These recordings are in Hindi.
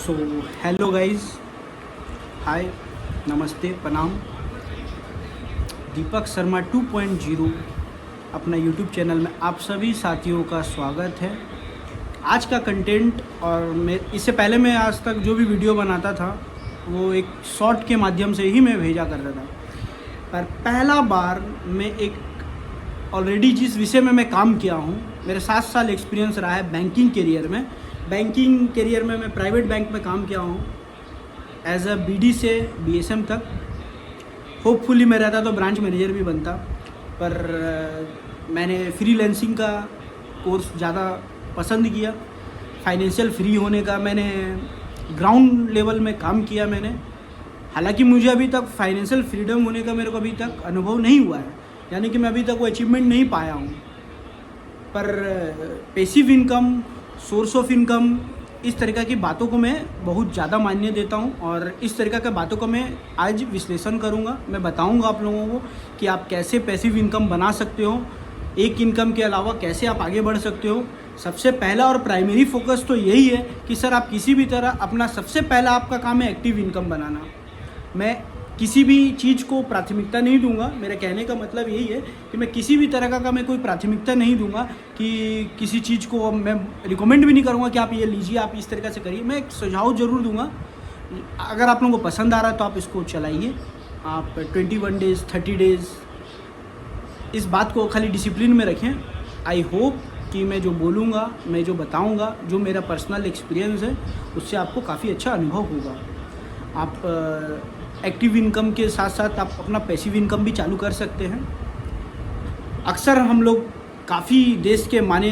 सो हेलो गाइस, हाय, नमस्ते, प्रणाम। दीपक शर्मा 2.0 अपना यूट्यूब चैनल में आप सभी साथियों का स्वागत है। आज का कंटेंट और इससे पहले मैं आज तक जो भी वीडियो बनाता था वो एक शॉर्ट के माध्यम से ही मैं भेजा करता था, पर पहला बार मैं एक ऑलरेडी जिस विषय में मैं काम किया हूँ, मेरे 7 साल एक्सपीरियंस रहा है बैंकिंग करियर में मैं प्राइवेट बैंक में काम किया हूँ एज अ BD से BSM तक। होपफुली मैं रहता तो ब्रांच मैनेजर भी बनता, पर मैंने फ्रीलांसिंग का कोर्स ज़्यादा पसंद किया। फाइनेंशियल फ्री होने का मैंने ग्राउंड लेवल में काम किया मैंने। हालांकि मुझे अभी तक फाइनेंशियल फ्रीडम होने का मेरे को अभी तक अनुभव नहीं हुआ है, यानी कि मैं अभी तक वो अचीवमेंट नहीं पाया हूँ। पर passive income, source of income, इस तरीक़ा की बातों को मैं बहुत ज़्यादा मान्य देता हूँ और इस तरीक़ा की बातों को मैं आज विश्लेषण करूँगा। मैं बताऊँगा आप लोगों को कि आप कैसे पैसिव इनकम बना सकते हो, एक इनकम के अलावा कैसे आप आगे बढ़ सकते हो। सबसे पहला और प्राइमरी फोकस तो यही है कि सर आप किसी भी तरह अपना सबसे पहला आपका काम है एक्टिव इनकम बनाना। मैं किसी भी चीज़ को प्राथमिकता नहीं दूंगा। मेरे कहने का मतलब यही है कि मैं किसी भी तरह का मैं कोई प्राथमिकता नहीं दूंगा कि किसी चीज़ को मैं रिकमेंड भी नहीं करूंगा कि आप ये लीजिए, आप इस तरीक़ा से करिए। मैं एक सुझाव ज़रूर दूंगा। अगर आप लोगों को पसंद आ रहा है तो आप इसको चलाइए। आप 21 डेज़ 30 डेज़ इस बात को खाली डिसिप्लिन में रखें। आई होप कि मैं जो बोलूँगा, मैं जो बताऊँगा, जो मेरा पर्सनल एक्सपीरियंस है, उससे आपको काफ़ी अच्छा अनुभव होगा। आप एक्टिव इनकम के साथ साथ आप अपना पैसिव इनकम भी चालू कर सकते हैं। अक्सर हम लोग काफ़ी देश के माने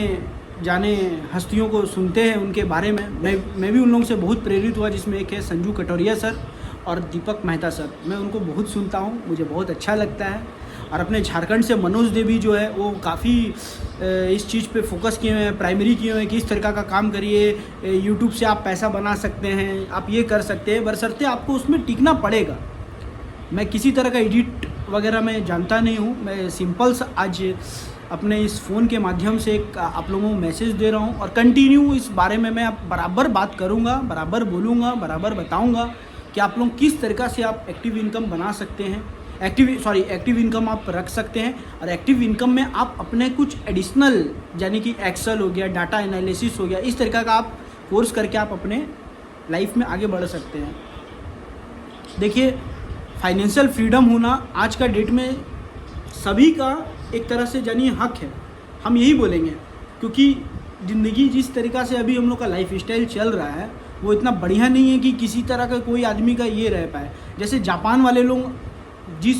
जाने हस्तियों को सुनते हैं, उनके बारे में मैं भी उन लोगों से बहुत प्रेरित हुआ, जिसमें एक है संजू कटोरिया सर और दीपक मेहता सर। मैं उनको बहुत सुनता हूँ, मुझे बहुत अच्छा लगता है। और अपने झारखंड से मनोज देवी जो है वो काफ़ी इस चीज़ पे फोकस किए हुए हैं, प्राइमरी किए हुए हैं कि इस तरीक़ा का काम करिए, यूट्यूब से आप पैसा बना सकते हैं, आप ये कर सकते हैं, बशर्ते आपको उसमें टिकना पड़ेगा। मैं किसी तरह का एडिट वगैरह मैं जानता नहीं हूँ। मैं सिंपल सा आज अपने इस फ़ोन के माध्यम से एक आप लोगों को मैसेज दे रहा हूँ और कंटिन्यू इस बारे में मैं बराबर बात करूँगा, बराबर बोलूँगा, बराबर बताऊँगा कि आप लोग किस तरीक़ा से आप एक्टिव इनकम बना सकते हैं, एक्टिव इनकम आप रख सकते हैं। और एक्टिव इनकम में आप अपने कुछ एडिशनल, यानी कि एक्सेल हो गया, डाटा एनालिसिस हो गया, इस तरीक़ा का आप कोर्स करके आप अपने लाइफ में आगे बढ़ सकते हैं। देखिए, फाइनेंशियल फ्रीडम होना आज का डेट में सभी का एक तरह से जानिए हक है, हम यही बोलेंगे, क्योंकि ज़िंदगी जिस तरीक़ा से अभी हम लोग का लाइफ स्टाइल चल रहा है वो इतना बढ़िया नहीं है कि किसी तरह का कोई आदमी का ये रह पाए। जैसे जापान वाले लोग जिस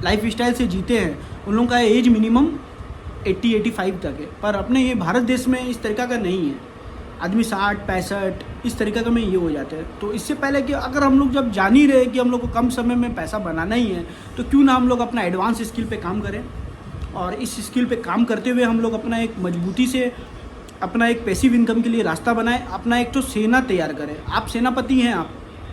लाइफ स्टाइल से जीते हैं, उन लोगों का एज मिनिमम 80-85 तक है, पर अपने ये भारत देश में इस तरीक़ा का नहीं है। आदमी 60-65 इस तरीक़े का में ये हो जाते हैं। तो इससे पहले कि अगर हम लोग जब जान ही रहे कि हम लोग को कम समय में पैसा बनाना ही है, तो क्यों ना हम लोग अपना एडवांस स्किल पे काम करें और इस स्किल पे काम करते हुए हम लोग अपना एक मजबूती से अपना एक पैसिव इनकम के लिए रास्ता बनाएं, अपना एक तो सेना तैयार करें। आप सेनापति हैं आप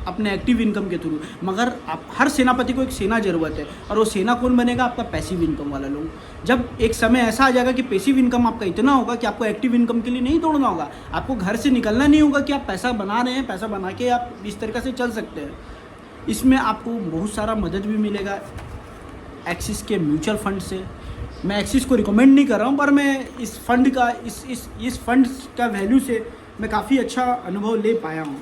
अपने एक्टिव इनकम के थ्रू, मगर आप हर सेनापति को एक सेना ज़रूरत है, और वो सेना कौन बनेगा? आपका पैसिव इनकम वाला लोग। जब एक समय ऐसा आ जाएगा कि पैसिव इनकम आपका इतना होगा कि आपको एक्टिव इनकम के लिए नहीं दौड़ना होगा, आपको घर से निकलना नहीं होगा कि आप पैसा बना रहे हैं, पैसा बना के आप इस तरीक़े से चल सकते हैं। इसमें आपको बहुत सारा मदद भी मिलेगा एक्सिस के म्यूचुअल फंड से। मैं एक्सिस को रिकमेंड नहीं कर रहा हूँ, पर मैं इस फंड का इस फंड का वैल्यू से मैं काफ़ी अच्छा अनुभव ले पाया हूँ।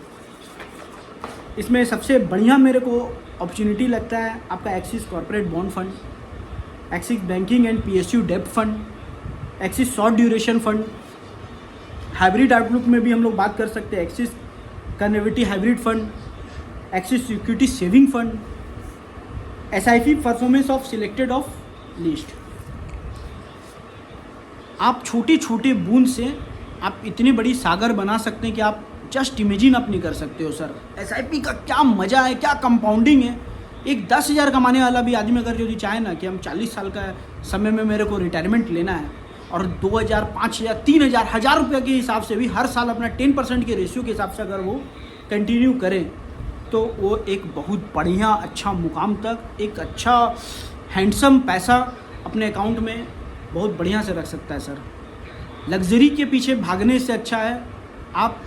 इसमें सबसे बढ़िया मेरे को अपॉर्चुनिटी लगता है आपका axis corporate bond fund, axis banking and PSU डेब्ट fund, axis short duration fund, hybrid outlook में भी हम लोग बात कर सकते हैं, axis convertible hybrid fund, axis security saving fund, SIP performance of selected of list. आप छोटे छोटे बूंद से आप इतनी बड़ी सागर बना सकते हैं कि आप जस्ट इमेजिन आप नहीं कर सकते हो। सर SIP का क्या मज़ा है, क्या कंपाउंडिंग है। एक 10,000 कमाने वाला भी आदमी अगर जो चाहे ना कि हम 40 साल का समय में मेरे को रिटायरमेंट लेना है और 2,000, 5,000, 3,000, 1,000 रुपये के हिसाब से भी हर साल अपना 10% के रेशियो के हिसाब से अगर वो कंटिन्यू करें, तो वो एक बहुत बढ़िया अच्छा मुकाम तक, एक अच्छा हैंडसम पैसा अपने अकाउंट में बहुत बढ़िया से रख सकता है। सर लग्जरी के पीछे भागने से अच्छा है आप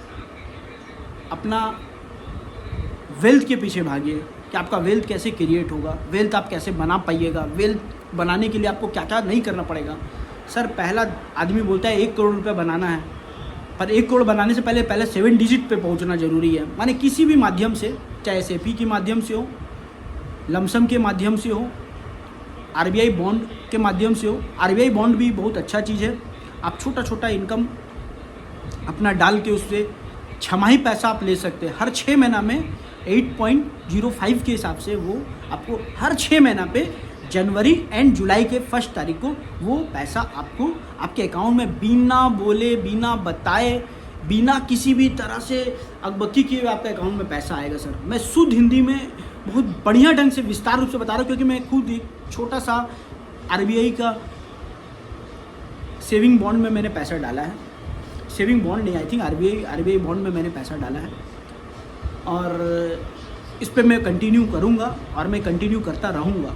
अपना वेल्थ के पीछे भागिए कि आपका वेल्थ कैसे क्रिएट होगा, वेल्थ आप कैसे बना पाइएगा, वेल्थ बनाने के लिए आपको क्या क्या नहीं करना पड़ेगा। सर पहला आदमी बोलता है 1 करोड़ रुपये बनाना है, पर 1 करोड़ बनाने से पहले 7 डिजिट पे पहुंचना ज़रूरी है। माने किसी भी माध्यम से, चाहे SAP के माध्यम से हो, लमसम के माध्यम से हो, RBI बॉन्ड के माध्यम से हो। RBI बॉन्ड भी बहुत अच्छा चीज़ है। आप छोटा छोटा इनकम अपना डाल के उससे छमाही पैसा आप ले सकते हैं। हर 6 महीना में 8.05 के हिसाब से वो आपको हर 6 महीना पे जनवरी एंड जुलाई के 1 तारीख को वो पैसा आपको आपके अकाउंट में बिना बोले, बिना बताए, बिना किसी भी तरह से अकबकी किए आपके अकाउंट में पैसा आएगा। सर मैं शुद्ध हिंदी में बहुत बढ़िया ढंग से विस्तार रूप से बता रहा हूँ, क्योंकि मैं खुद एक छोटा सा RBI का सेविंग बॉन्ड में मैंने पैसा डाला है। सेविंग बॉन्ड नहीं, आई थिंक RBI बॉन्ड में मैंने पैसा डाला है, और इस पे मैं कंटिन्यू करूँगा और मैं कंटिन्यू करता रहूँगा।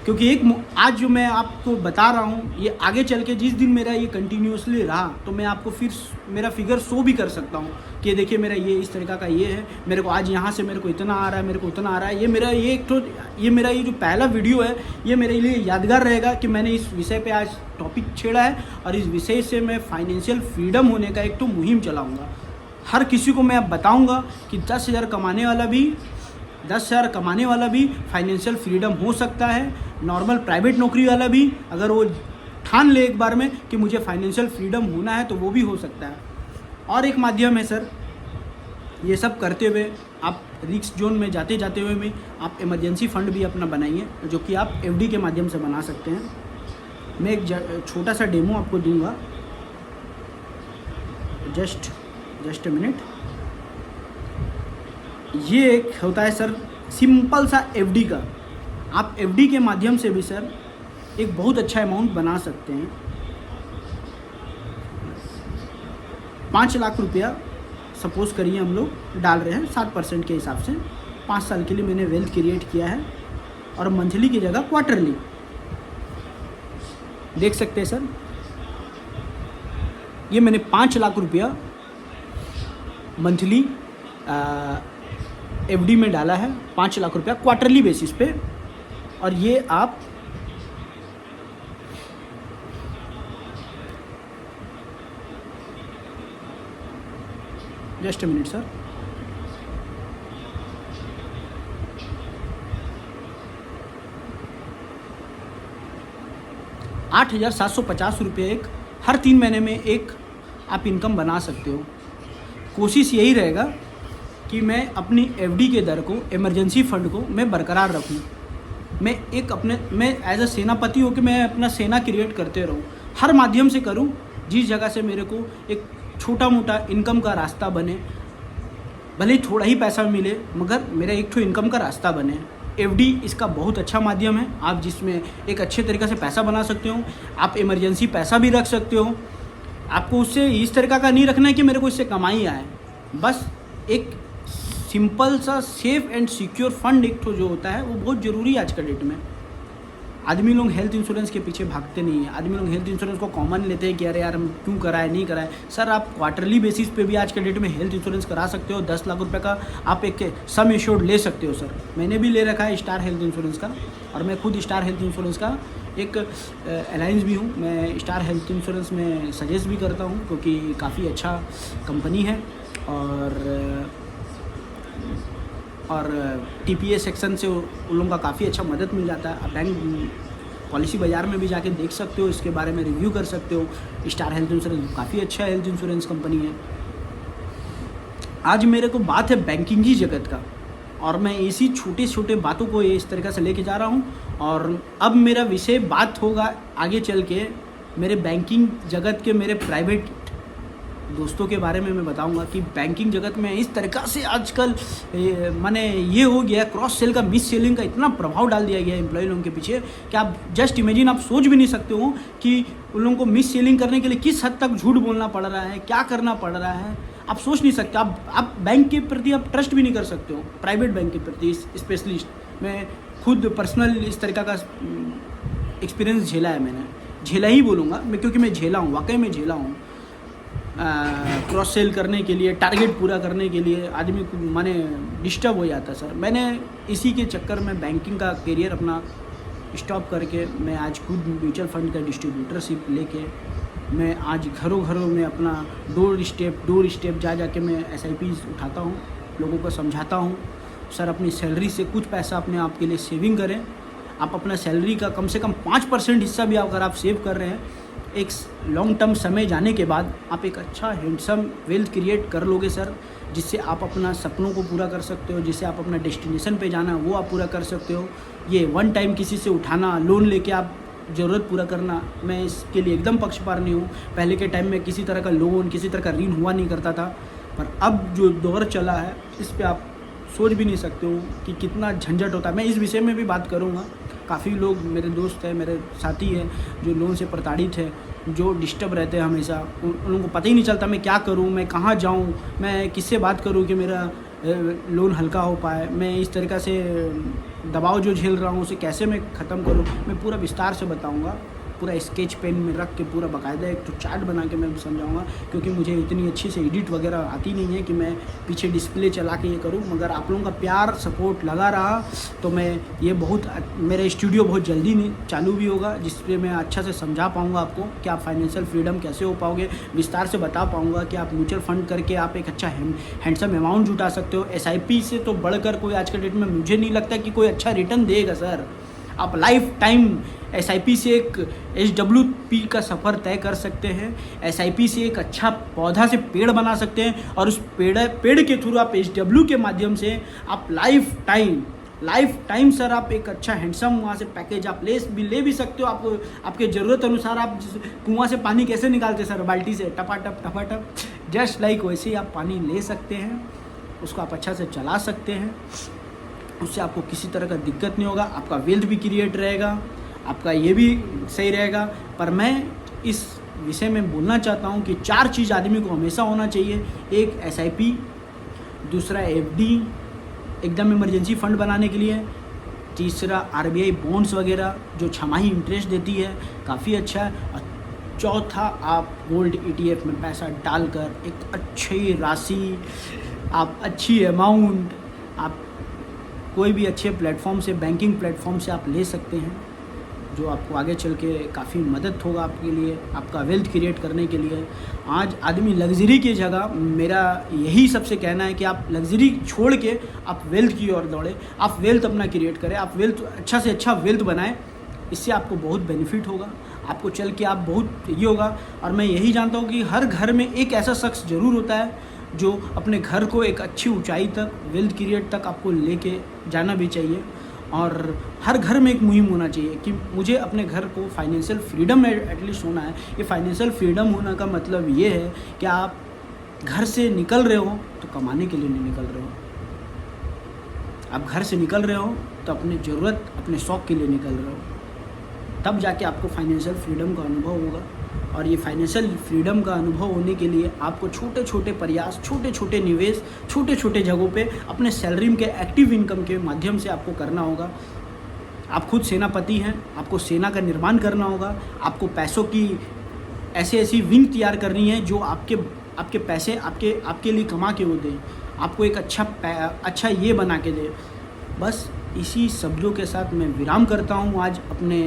क्योंकि एक आज जो मैं आपको बता रहा हूँ, ये आगे चल के जिस दिन मेरा ये कंटिन्यूसली रहा तो मैं आपको फिर मेरा फिगर शो भी कर सकता हूँ कि देखिए मेरा ये इस तरीका का ये है, मेरे को आज यहाँ से मेरे को इतना आ रहा है, मेरे को उतना आ रहा है। ये मेरा ये जो पहला वीडियो है ये मेरे लिए यादगार रहेगा कि मैंने इस विषय पे आज टॉपिक छेड़ा है, और इस विषय से मैं फाइनेंशियल फ्रीडम होने का एक मुहिम चलाऊँगा। हर किसी को मैं अब बताऊँगा कि 10,000 कमाने वाला भी फाइनेंशियल फ्रीडम हो सकता है। नॉर्मल प्राइवेट नौकरी वाला भी अगर वो ठान ले एक बार में कि मुझे फाइनेंशियल फ्रीडम होना है तो वो भी हो सकता है। और एक माध्यम है सर, ये सब करते हुए आप रिस्क जोन में जाते हुए भी आप इमरजेंसी फ़ंड भी अपना बनाइए, जो कि आप FD के माध्यम से बना सकते हैं। मैं एक छोटा सा डेमो आपको दूंगा, जस्ट अ मिनट। ये एक होता है सर सिंपल सा FD का। आप FD के माध्यम से भी सर एक बहुत अच्छा अमाउंट बना सकते हैं। 5 लाख रुपया सपोज करिए हम लोग डाल रहे हैं 7% के हिसाब से। 5 साल के लिए मैंने वेल्थ क्रिएट किया है, और मंथली की जगह क्वार्टरली देख सकते हैं सर। ये मैंने 5 लाख रुपया मंथली FD में डाला है, 5 लाख रुपया क्वार्टरली बेसिस पे। और ये आप जस्ट अ मिनट सर, ₹8,750 एक हर 3 महीने में एक आप इनकम बना सकते हो। कोशिश यही रहेगा कि मैं अपनी FD के दर को, इमरजेंसी फ़ंड को मैं बरकरार रखूं। मैं एज अ सेनापति हो कि मैं अपना सेना क्रिएट करते रहूं, हर माध्यम से करूं जिस जगह से मेरे को एक छोटा मोटा इनकम का रास्ता बने। भले ही थोड़ा ही पैसा मिले, मगर मेरा एक इनकम का रास्ता बने। FD इसका बहुत अच्छा माध्यम है, आप जिसमें एक अच्छे तरीक़े से पैसा बना सकते हो। आप इमरजेंसी पैसा भी रख सकते हो। आपको उससे इस तरीक़ा का नहीं रखना है कि मेरे को इससे कमाई आए, बस एक सिंपल सा सेफ एंड सिक्योर फंड एक तो जो होता है वो बहुत ज़रूरी है आज के डेट में। आदमी लोग हेल्थ इंश्योरेंस के पीछे भागते नहीं है। आदमी लोग हेल्थ इंश्योरेंस को कॉमन लेते हैं कि अरे यार हम क्यों कराए नहीं कराए। सर आप क्वार्टरली बेसिस पे भी आज के डेट में हेल्थ इंश्योरेंस करा सकते हो। 10 लाख रुपए का आप एक सम एश्योर्ड ले सकते हो। सर मैंने भी ले रखा है स्टार हेल्थ इंश्योरेंस का, और मैं खुद स्टार हेल्थ इंश्योरेंस का एक अलायंस भी हूँ। मैं स्टार हेल्थ इंश्योरेंस में सजेस्ट भी करता हूँ क्योंकि काफ़ी अच्छा कंपनी है, और TPA सेक्शन से उन लोगों का काफ़ी अच्छा मदद मिल जाता है। आप बैंक पॉलिसी बाज़ार में भी जाके देख सकते हो, इसके बारे में रिव्यू कर सकते हो। स्टार हेल्थ इंश्योरेंस काफ़ी अच्छा हेल्थ इंश्योरेंस कंपनी है। आज मेरे को बात है बैंकिंग की जगत का, और मैं इसी छोटे छोटे बातों को इस तरीक़े से लेके जा रहा हूँ। और अब मेरा विषय बात होगा आगे चल के मेरे बैंकिंग जगत के मेरे प्राइवेट दोस्तों के बारे में मैं बताऊंगा कि बैंकिंग जगत में इस तरीक़ा से आजकल माने ये हो गया, क्रॉस सेल का, मिस सेलिंग का इतना प्रभाव डाल दिया गया है एम्प्लॉय लोगों के पीछे कि आप जस्ट इमेजिन, आप सोच भी नहीं सकते हो कि उन लोगों को मिस सेलिंग करने के लिए किस हद तक झूठ बोलना पड़ रहा है, क्या करना पड़ रहा है। आप सोच नहीं सकते। आप बैंक के प्रति आप ट्रस्ट भी नहीं कर सकते हो, प्राइवेट बैंक के प्रति स्पेशलिस्ट। मैं खुद पर्सनल इस तरीक़ा का एक्सपीरियंस झेला है, मैंने झेला ही बोलूँगा मैं, क्योंकि मैं झेला हूँ, वाकई में झेला हूँ। क्रॉस सेल करने के लिए, टारगेट पूरा करने के लिए आदमी को माने डिस्टर्ब हो जाता है सर। मैंने इसी के चक्कर में बैंकिंग का करियर अपना स्टॉप करके मैं आज खुद म्यूचुअल फंड का डिस्ट्रीब्यूटरशिप लेके मैं आज घरों घरों में अपना डोर स्टेप जा के मैं SIPs उठाता हूँ, लोगों को समझाता हूँ सर अपनी सैलरी से कुछ पैसा अपने आप के लिए सेविंग करें। आप अपना सैलरी का कम से कम 5% हिस्सा भी अगर आप सेव कर रहे हैं, एक लॉन्ग टर्म समय जाने के बाद आप एक अच्छा हैंडसम वेल्थ क्रिएट कर लोगे सर, जिससे आप अपना सपनों को पूरा कर सकते हो, जिससे आप अपना डेस्टिनेशन पे जाना है वो आप पूरा कर सकते हो। ये वन टाइम किसी से उठाना, लोन लेके आप ज़रूरत पूरा करना, मैं इसके लिए एकदम पक्षपात नहीं हूँ। पहले के टाइम में किसी तरह का लोन, किसी तरह का ऋण हुआ नहीं करता था, पर अब जो दौर चला है इस पर आप सोच भी नहीं सकते हो कि कितना झंझट होता है। मैं इस विषय में भी बात करूँगा। काफ़ी लोग मेरे दोस्त हैं, मेरे साथी हैं जो लोन से प्रताड़ित हैं, जो डिस्टर्ब रहते हैं हमेशा। उन लोगों को पता ही नहीं चलता मैं क्या करूं, मैं कहां जाऊं, मैं किससे बात करूं कि मेरा लोन हल्का हो पाए, मैं इस तरीक़ा से दबाव जो झेल रहा हूं उसे कैसे मैं ख़त्म करूं। मैं पूरा विस्तार से बताऊंगा, पूरा स्केच पेन में रख के पूरा बाकायदा एक तो चार्ट बना के मैं समझाऊंगा, क्योंकि मुझे इतनी अच्छी से एडिट वगैरह आती नहीं है कि मैं पीछे डिस्प्ले चला के ये करूं। मगर आप लोगों का प्यार सपोर्ट लगा रहा तो मैं ये मेरा स्टूडियो बहुत जल्दी चालू भी होगा, जिसपे मैं अच्छा से समझा पाऊँगा आपको कि आप फाइनेंशियल फ्रीडम कैसे हो पाओगे। विस्तार से बता पाऊँगा कि आप म्यूचुअल फंड करके आप एक अच्छा हैंडसम अमाउंट जुटा सकते हो। SIP से तो बढ़कर कोई आज के डेट में मुझे नहीं लगता कि कोई अच्छा रिटर्न देगा सर। आप लाइफ टाइम SIP से एक HWP का सफ़र तय कर सकते हैं। SIP से एक अच्छा पौधा से पेड़ बना सकते हैं, और उस पेड़ के थ्रू आप HW के माध्यम से आप लाइफ टाइम सर आप एक अच्छा हैंडसम वहाँ से पैकेज आप ले भी सकते हो। आप आपके ज़रूरत अनुसार आप कुआं से पानी कैसे निकालते सर, बाल्टी से टपाटप, जस्ट लाइक वैसे ही आप पानी ले सकते हैं। उसको आप अच्छा से चला सकते हैं, उससे आपको किसी तरह का दिक्कत नहीं होगा। आपका वेल्थ भी क्रिएट रहेगा, आपका ये भी सही रहेगा। पर मैं इस विषय में बोलना चाहता हूँ कि 4 चीज़ आदमी को हमेशा होना चाहिए। एक SIP, दूसरा FD एकदम इमरजेंसी फंड बनाने के लिए, तीसरा RBI बॉन्ड्स वगैरह जो छमाही इंटरेस्ट देती है, काफ़ी अच्छा है, और चौथा आप गोल्ड ETF में पैसा डालकर एक अच्छी राशि, आप अच्छी अमाउंट आप कोई भी अच्छे प्लेटफॉर्म से, बैंकिंग प्लेटफॉर्म से आप ले सकते हैं, जो आपको आगे चल के काफ़ी मदद होगा आपके लिए, आपका वेल्थ क्रिएट करने के लिए। आज आदमी लग्जरी की जगह, मेरा यही सबसे कहना है कि आप लग्जरी छोड़ के आप वेल्थ की ओर दौड़े, आप वेल्थ अपना क्रिएट करें, आप वेल्थ अच्छा से अच्छा वेल्थ बनाएं। इससे आपको बहुत बेनिफिट होगा, आपको चल के आप बहुत ये होगा। और मैं यही जानता हूँ कि हर घर में एक ऐसा शख्स ज़रूर होता है जो अपने घर को एक अच्छी ऊंचाई तक, वेल्थ क्रिएट तक आपको लेके जाना भी चाहिए। और हर घर में एक मुहिम होना चाहिए कि मुझे अपने घर को फाइनेंशियल फ्रीडम में एटलीस्ट होना है। ये फाइनेंशियल फ्रीडम होने का मतलब ये है कि आप घर से निकल रहे हो तो कमाने के लिए नहीं निकल रहे हो, आप घर से निकल रहे हो तो अपनी ज़रूरत, अपने शौक़ के लिए निकल रहे हो, तब जाके आपको फाइनेंशियल फ्रीडम का अनुभव होगा। और ये फाइनेंशियल फ्रीडम का अनुभव होने के लिए आपको छोटे छोटे प्रयास, छोटे छोटे निवेश, छोटे छोटे जगहों पे अपने सैलरी के एक्टिव इनकम के माध्यम से आपको करना होगा। आप खुद सेनापति हैं, आपको सेना का निर्माण करना होगा। आपको पैसों की ऐसी विंग तैयार करनी है जो आपके पैसे आपके लिए कमा के वो दें, आपको एक अच्छा ये बना के दे। बस इसी शब्दों के साथ मैं विराम करता हूँ आज अपने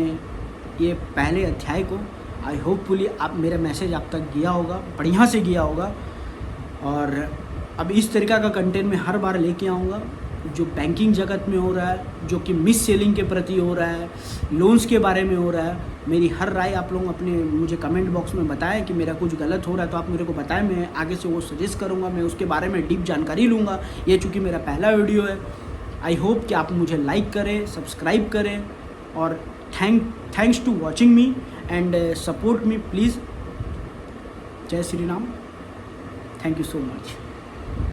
ये पहले अध्याय को। आई होपफुली आप मेरा मैसेज आप तक गया होगा, बढ़िया से गया होगा। और अब इस तरीक़ा का कंटेंट मैं हर बार लेके आऊँगा जो बैंकिंग जगत में हो रहा है, जो कि मिस सेलिंग के प्रति हो रहा है, लोन्स के बारे में हो रहा है। मेरी हर राय आप लोग अपने मुझे कमेंट बॉक्स में बताएं कि मेरा कुछ गलत हो रहा है तो आप मेरे को बताएं, मैं आगे से वो सजेस्ट करूँगा, मैं उसके बारे में डीप जानकारी लूँगा। ये चूँकि मेरा पहला वीडियो है। आई होप कि आप मुझे लाइक करें, सब्सक्राइब करें, और thanks to watching me and support me please. जय Shri Ram. Thank you so much.